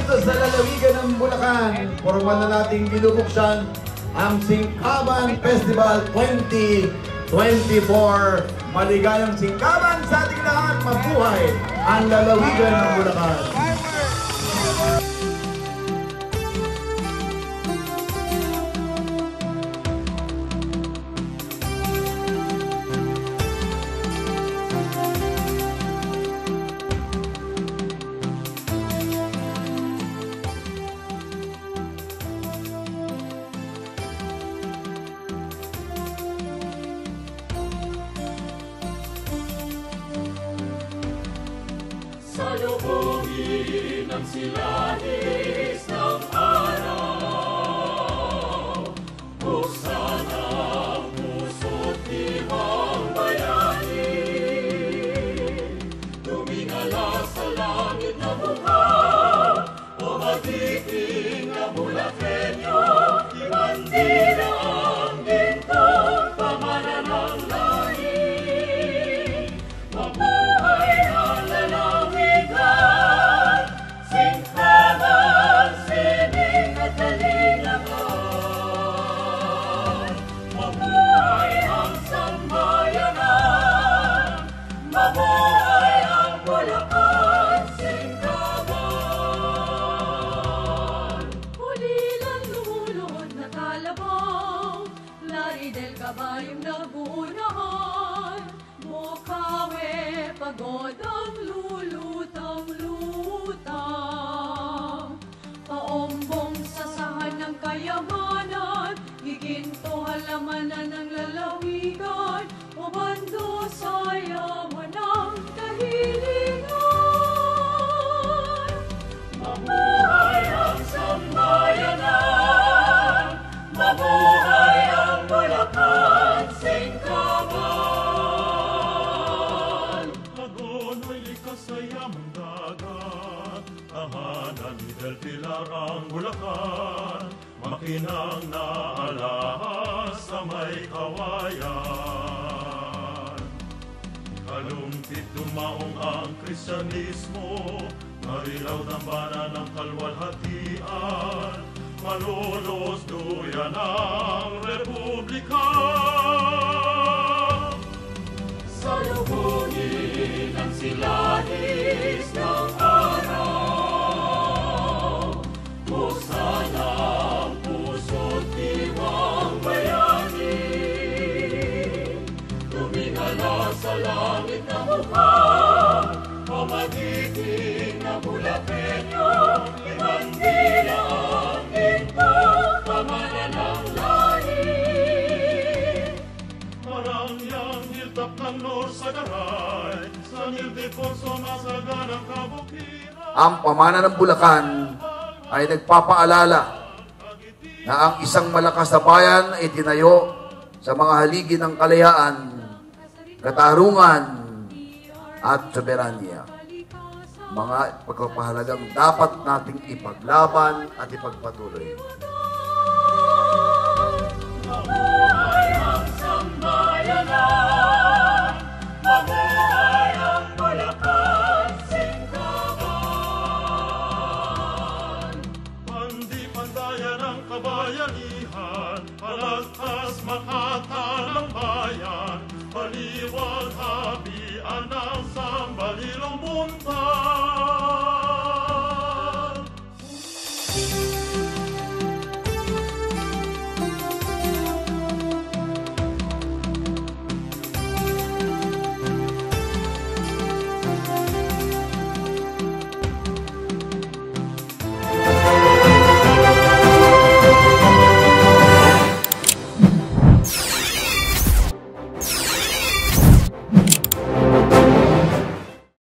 dito sa lalawigan ng Bulacan, formal na nating binubuksan ang Singkaban Festival 2024. Maligayang Singkaban sa ating lahat, mabuhay ang lalawigan ng Bulacan. Salubungin ang silahis ng araw, buksan ang puso't ibang bayani, tumingala sa langit na mukha, o magiging na Bulakenyo, ibandila ang gintong pamanan ng lahi. Mabuhay ang lalawigan, Singkaban, sining at kalingagan. Mabuhay ang sambayanan, mabuhay ang Bulacan, Singkaban. Ulilan lumulod na kalabaw, lari del kabayong naguunahan, Bukawe, pagod ang lulutang-lutang. Paombong sasahan ng kayamanan, giginto halamanan ng lalawigan, o bando sayaman ng kahilingan. Mabuhay ang sambayanan, mabuhay ang Bulacan, Singkaban. Sayamang dagat, tahanan ni Del Pilar ang Bulacan, makinang naalahas sa may kawayan. Kalumpit dumaong ang Kristyanismo, marilaw dambana ng kalwalhatian, malulos duyan ang Republika. Salubungin ang silahis ng araw, buksan ang puso't diwang bayani, tumingala sa langit na mukha, o magiging na Bulakenyo, ibandila ang gintong pamanan ng lahi. Marangyang hiltap ng Nor sa Garay, San Ildefonso masaganang kabukiran. Ang pamana ng Bulacan ay nagpapaalala na ang isang malakas na bayan ay tinayo sa mga haligi ng kalayaan, katarungan at soberanya. Mga pagpapahalagang dapat nating ipaglaban at ipagpatuloy. Mabuhay ang sambayanan, mabuhay ang Bulacan, Singkaban. Pandi-pandayan ang kabayanihan, palagtas makatan ang bayan, paliwag habian ang sambalilong bunta.